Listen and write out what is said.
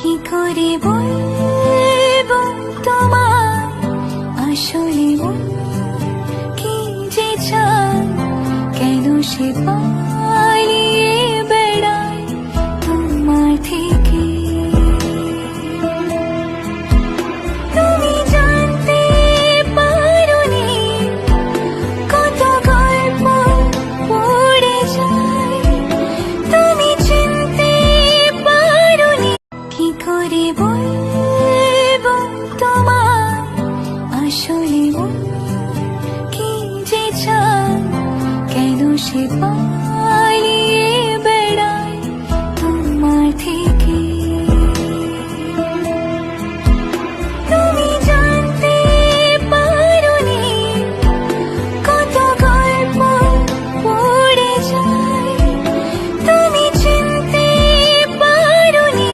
কি করে বলবো তোমায় আসলে মন কি যে চায়, কেন সে